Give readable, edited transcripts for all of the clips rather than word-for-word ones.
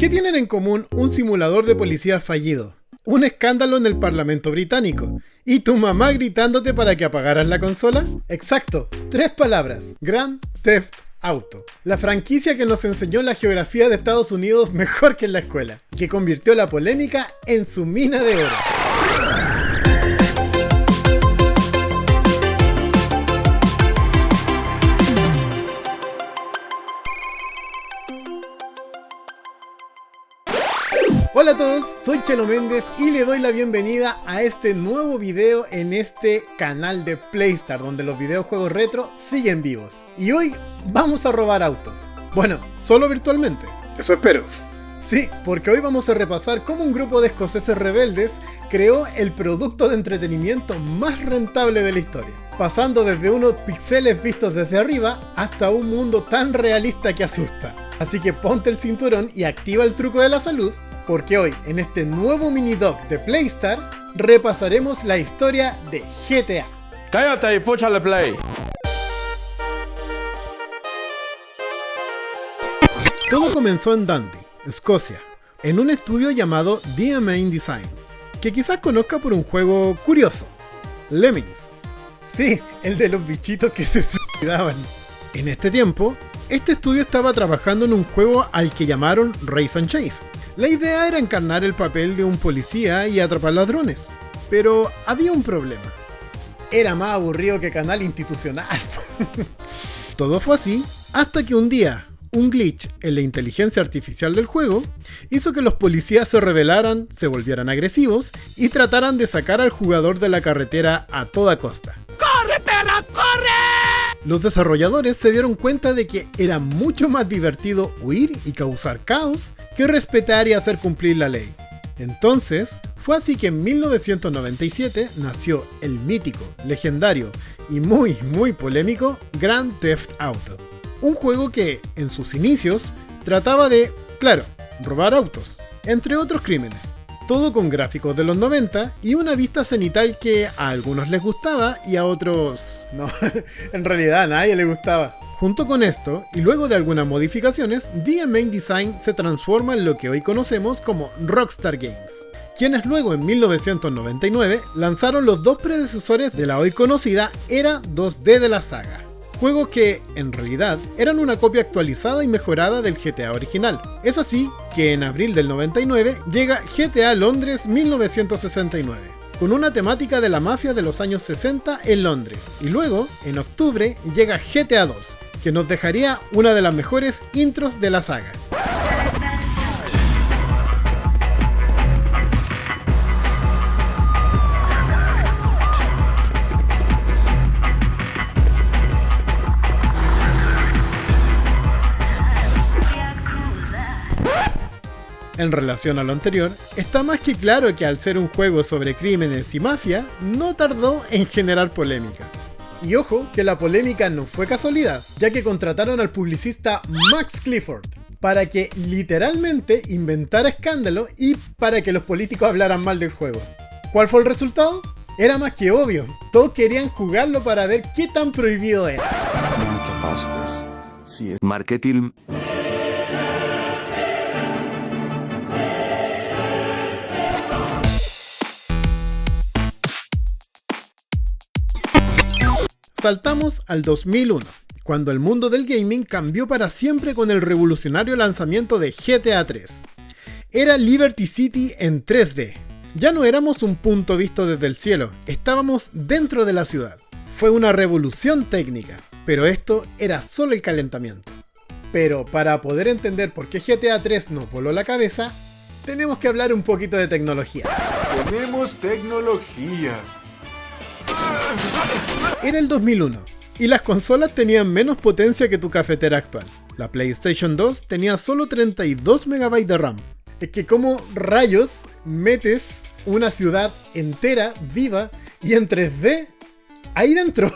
¿Qué tienen en común un simulador de policía fallido, un escándalo en el Parlamento británico y tu mamá gritándote para que apagaras la consola? Exacto, 3 palabras: Grand Theft Auto. La franquicia que nos enseñó la geografía de Estados Unidos mejor que en la escuela, que convirtió la polémica en su mina de oro. Hola a todos, soy Chelo Méndez y le doy la bienvenida a este nuevo video en este canal de Playstar, donde los videojuegos retro siguen vivos. Y hoy vamos a robar autos. Bueno, solo virtualmente. Eso espero. Sí, porque hoy vamos a repasar cómo un grupo de escoceses rebeldes creó el producto de entretenimiento más rentable de la historia, pasando desde unos píxeles vistos desde arriba hasta un mundo tan realista que asusta. Así que ponte el cinturón y activa el truco de la salud, porque hoy, en este nuevo mini-doc de Playstar, repasaremos la historia de GTA. ¡Cállate y púchale play! Todo comenzó en Dundee, Escocia, en un estudio llamado DMA Design, que quizás conozca por un juego curioso, Lemmings. Sí, el de los bichitos que se suicidaban. En este tiempo, este estudio estaba trabajando en un juego al que llamaron Race and Chase. La idea era encarnar el papel de un policía y atrapar ladrones, pero había un problema. Era más aburrido que canal institucional. Todo fue así hasta que un día, un glitch en la inteligencia artificial del juego hizo que los policías se rebelaran, se volvieran agresivos y trataran de sacar al jugador de la carretera a toda costa. ¡Corre, perra, corre! Los desarrolladores se dieron cuenta de que era mucho más divertido huir y causar caos que respetar y hacer cumplir la ley. Entonces, fue así que en 1997 nació el mítico, legendario y muy polémico Grand Theft Auto. Un juego que, en sus inicios, trataba de, claro, robar autos, entre otros crímenes. Todo con gráficos de los 90 y una vista cenital que a algunos les gustaba y a otros... no, en realidad a nadie le gustaba. Junto con esto, y luego de algunas modificaciones, DMA Design se transforma en lo que hoy conocemos como Rockstar Games, quienes luego en 1999 lanzaron los dos predecesores de la hoy conocida era 2D de la saga. Juegos que, en realidad, eran una copia actualizada y mejorada del GTA original. Es así que en abril del 99 llega GTA Londres 1969, con una temática de la mafia de los años 60 en Londres. Y luego, en octubre, llega GTA 2, que nos dejaría una de las mejores intros de la saga. En relación a lo anterior, está más que claro que al ser un juego sobre crímenes y mafia, no tardó en generar polémica. Y ojo, que la polémica no fue casualidad, ya que contrataron al publicista Max Clifford para que literalmente inventara escándalo y para que los políticos hablaran mal del juego. ¿Cuál fue el resultado? Era más que obvio, todos querían jugarlo para ver qué tan prohibido era. Marketing. Saltamos al 2001, cuando el mundo del gaming cambió para siempre con el revolucionario lanzamiento de GTA 3. Era Liberty City en 3D. Ya no éramos un punto visto desde el cielo, estábamos dentro de la ciudad. Fue una revolución técnica, pero esto era solo el calentamiento. Pero para poder entender por qué GTA 3 nos voló la cabeza, tenemos que hablar un poquito de tecnología. Tenemos tecnología. Era el 2001 y las consolas tenían menos potencia que tu cafetera actual. La PlayStation 2 tenía solo 32 MB de RAM. Es que como rayos metes una ciudad entera, viva y en 3D ahí dentro.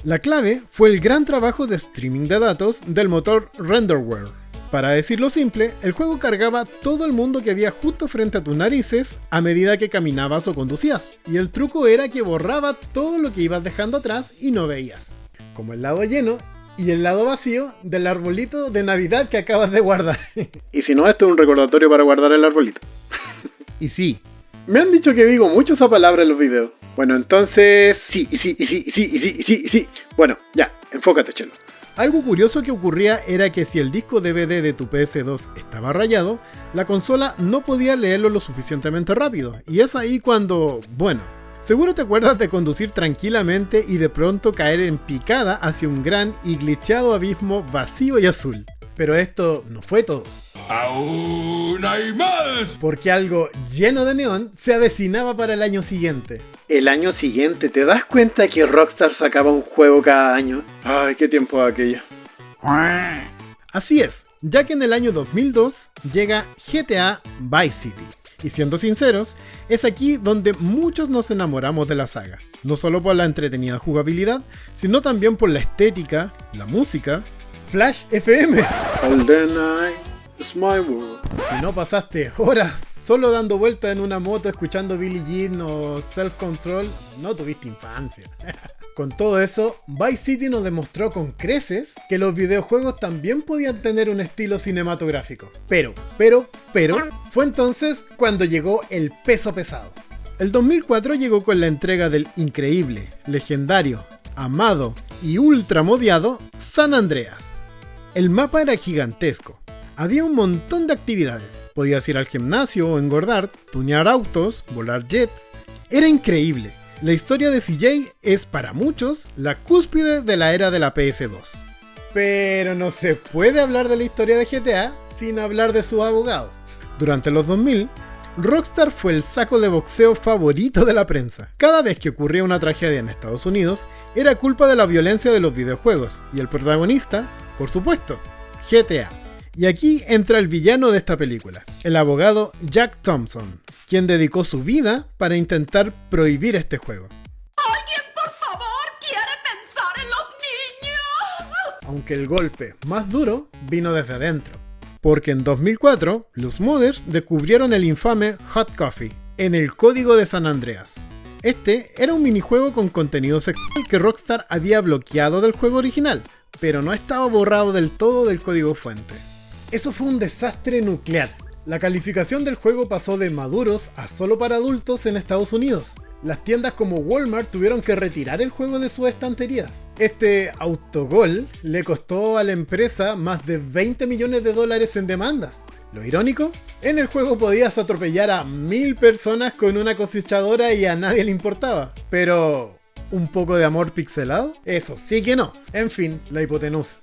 La clave fue el gran trabajo de streaming de datos del motor Renderware. Para decirlo simple, el juego cargaba todo el mundo que había justo frente a tus narices a medida que caminabas o conducías. Y el truco era que borraba todo lo que ibas dejando atrás y no veías. Como el lado lleno, y el lado vacío del arbolito de Navidad que acabas de guardar. Y si no, esto es un recordatorio para guardar el arbolito. Y sí. Me han dicho que digo mucho esa palabra en los videos. Bueno, entonces... Sí. Bueno, ya, enfócate, Chelo. Algo curioso que ocurría era que si el disco DVD de tu PS2 estaba rayado, la consola no podía leerlo lo suficientemente rápido. Y es ahí cuando, bueno, seguro te acuerdas de conducir tranquilamente y de pronto caer en picada hacia un gran y glitchado abismo vacío y azul. Pero esto no fue todo. ¡Aún hay más! Porque algo lleno de neón se avecinaba para el año siguiente. El año siguiente, ¿te das cuenta que Rockstar sacaba un juego cada año? Ay, qué tiempo aquello. Así es, ya que en el año 2002 llega GTA Vice City. Y siendo sinceros, es aquí donde muchos nos enamoramos de la saga. No solo por la entretenida jugabilidad, sino también por la estética, la música, Flash FM. All the night is my world. Si no pasaste horas solo dando vueltas en una moto escuchando Billie Jean o Self Control, no tuviste infancia. Con todo eso, Vice City nos demostró con creces que los videojuegos también podían tener un estilo cinematográfico. Pero, fue entonces cuando llegó el peso pesado. El 2004 llegó con la entrega del increíble, legendario, amado y ultra modiado San Andreas. El mapa era gigantesco. Había un montón de actividades. Podías ir al gimnasio o engordar, tunear autos, volar jets. Era increíble. La historia de CJ es para muchos la cúspide de la era de la PS2. Pero no se puede hablar de la historia de GTA sin hablar de su abogado. Durante los 2000, Rockstar fue el saco de boxeo favorito de la prensa. Cada vez que ocurría una tragedia en Estados Unidos, era culpa de la violencia de los videojuegos, y el protagonista, por supuesto, GTA. Y aquí entra el villano de esta película, el abogado Jack Thompson, quien dedicó su vida para intentar prohibir este juego. ¡Alguien, por favor, quiere pensar en los niños! Aunque el golpe más duro vino desde adentro. Porque en 2004, los modders descubrieron el infame Hot Coffee en el código de San Andreas. Este era un minijuego con contenido sexual que Rockstar había bloqueado del juego original, pero no estaba borrado del todo del código fuente. Eso fue un desastre nuclear. La calificación del juego pasó de maduros a solo para adultos en Estados Unidos. Las tiendas como Walmart tuvieron que retirar el juego de sus estanterías. Este autogol le costó a la empresa más de $20 millones en demandas. Lo irónico, en el juego podías atropellar a 1000 personas con una cosechadora y a nadie le importaba. Pero, ¿un poco de amor pixelado? Eso sí que no. En fin, la hipotenusa.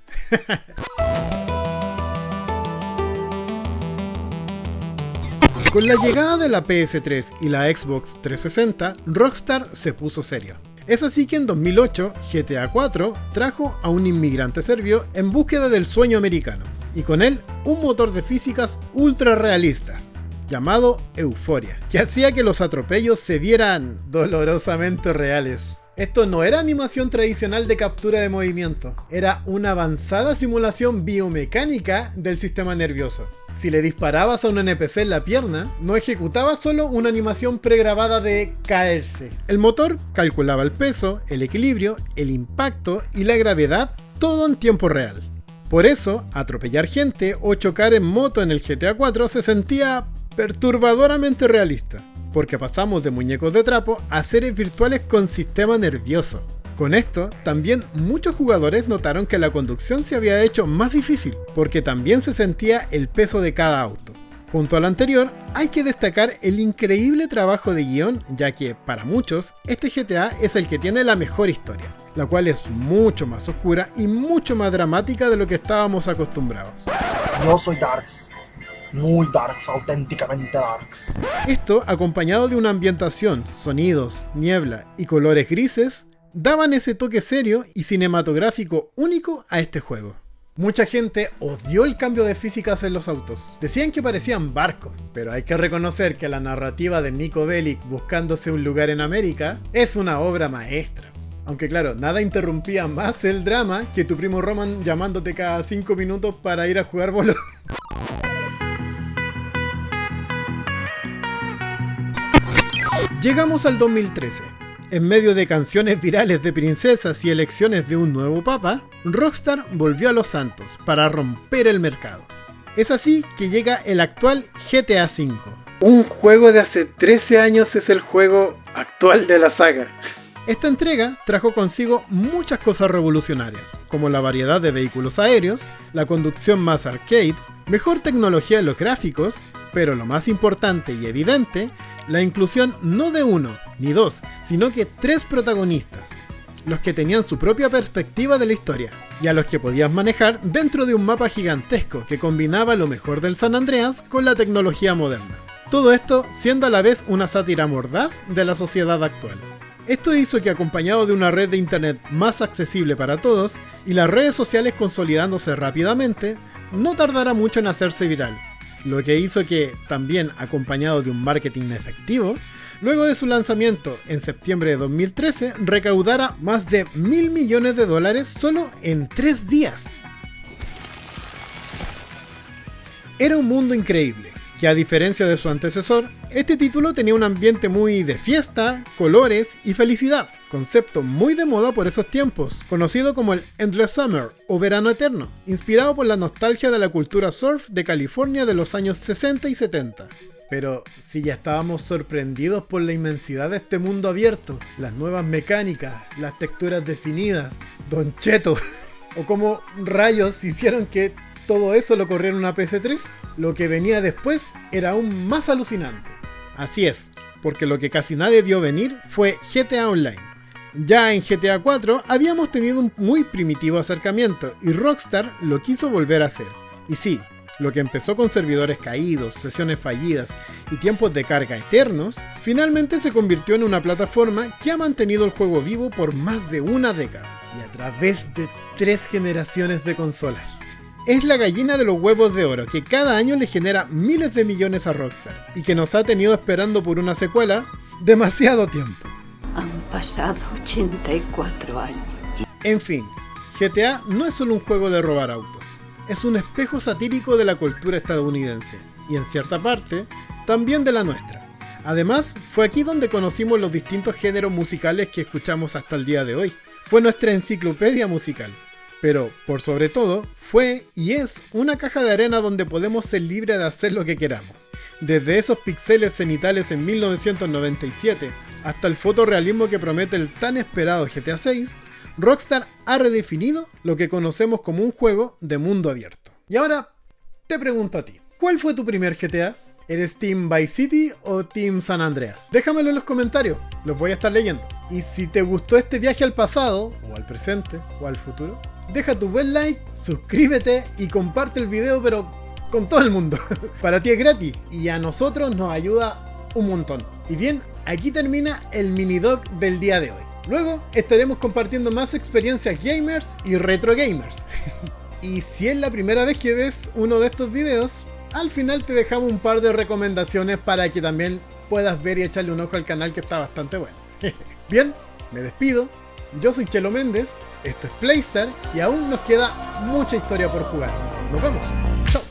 Con la llegada de la PS3 y la Xbox 360, Rockstar se puso serio. Es así que en 2008, GTA 4 trajo a un inmigrante serbio en búsqueda del sueño americano, y con él un motor de físicas ultra realistas, llamado Euphoria, que hacía que los atropellos se vieran dolorosamente reales. Esto no era animación tradicional de captura de movimiento, era una avanzada simulación biomecánica del sistema nervioso. Si le disparabas a un NPC en la pierna, no ejecutaba solo una animación pregrabada de caerse. El motor calculaba el peso, el equilibrio, el impacto y la gravedad, todo en tiempo real. Por eso, atropellar gente o chocar en moto en el GTA 4 se sentía perturbadoramente realista, porque pasamos de muñecos de trapo a seres virtuales con sistema nervioso. Con esto, también muchos jugadores notaron que la conducción se había hecho más difícil, porque también se sentía el peso de cada auto. Junto a lo anterior, hay que destacar el increíble trabajo de guión, ya que, para muchos, este GTA es el que tiene la mejor historia, la cual es mucho más oscura y mucho más dramática de lo que estábamos acostumbrados. Yo soy Darks. Muy darks, auténticamente darks. Esto, acompañado de una ambientación, sonidos, niebla y colores grises, daban ese toque serio y cinematográfico único a este juego. Mucha gente odió el cambio de físicas en los autos. Decían que parecían barcos, pero hay que reconocer que la narrativa de Niko Bellic buscándose un lugar en América es una obra maestra. Aunque claro, nada interrumpía más el drama que tu primo Roman llamándote cada 5 minutos para ir a jugar bolo. Llegamos al 2013. En medio de canciones virales de princesas y elecciones de un nuevo papa, Rockstar volvió a los santos para romper el mercado. Es así que llega el actual GTA V. Un juego de hace 13 años es el juego actual de la saga. Esta entrega trajo consigo muchas cosas revolucionarias, como la variedad de vehículos aéreos, la conducción más arcade, mejor tecnología en los gráficos, pero lo más importante y evidente, la inclusión no de uno ni dos, sino que 3 protagonistas, los que tenían su propia perspectiva de la historia, y a los que podías manejar dentro de un mapa gigantesco que combinaba lo mejor del San Andreas con la tecnología moderna. Todo esto siendo a la vez una sátira mordaz de la sociedad actual. Esto hizo que, acompañado de una red de internet más accesible para todos y las redes sociales consolidándose rápidamente, no tardara mucho en hacerse viral, lo que hizo que, también acompañado de un marketing efectivo, luego de su lanzamiento en septiembre de 2013, recaudara más de $1.000 millones solo en 3 días. Era un mundo increíble, que a diferencia de su antecesor, este título tenía un ambiente muy de fiesta, colores y felicidad, concepto muy de moda por esos tiempos, conocido como el Endless Summer o verano eterno, inspirado por la nostalgia de la cultura surf de California de los años 60 y 70. Pero si ya estábamos sorprendidos por la inmensidad de este mundo abierto, las nuevas mecánicas, las texturas definidas, Don Cheto, o como rayos hicieron que todo eso lo corriera en una PS3, lo que venía después era aún más alucinante. Así es, porque lo que casi nadie vio venir fue GTA Online. Ya en GTA 4 habíamos tenido un muy primitivo acercamiento y Rockstar lo quiso volver a hacer. Y sí, lo que empezó con servidores caídos, sesiones fallidas y tiempos de carga eternos, finalmente se convirtió en una plataforma que ha mantenido el juego vivo por más de una década y a través de 3 generaciones de consolas. Es la gallina de los huevos de oro que cada año le genera miles de millones a Rockstar y que nos ha tenido esperando por una secuela demasiado tiempo. Han pasado 84 años. En fin, GTA no es solo un juego de robar autos, es un espejo satírico de la cultura estadounidense y en cierta parte también de la nuestra. Además, fue aquí donde conocimos los distintos géneros musicales que escuchamos hasta el día de hoy. Fue nuestra enciclopedia musical. Pero, por sobre todo, fue y es una caja de arena donde podemos ser libres de hacer lo que queramos. Desde esos pixeles cenitales en 1997 hasta el fotorrealismo que promete el tan esperado GTA 6, Rockstar ha redefinido lo que conocemos como un juego de mundo abierto. Y ahora, te pregunto a ti, ¿cuál fue tu primer GTA? ¿Eres Team Vice City o Team San Andreas? Déjamelo en los comentarios, los voy a estar leyendo. Y si te gustó este viaje al pasado, o al presente, o al futuro, deja tu buen like, suscríbete y comparte el video, pero con todo el mundo. Para ti es gratis y a nosotros nos ayuda un montón. Y bien, aquí termina el mini doc del día de hoy. Luego estaremos compartiendo más experiencias gamers y retro gamers. Y si es la primera vez que ves uno de estos videos, al final te dejamos un par de recomendaciones para que también puedas ver y echarle un ojo al canal, que está bastante bueno. Bien, me despido. Yo soy Chelo Méndez, esto es Playstar y aún nos queda mucha historia por jugar. Nos vemos. Chao.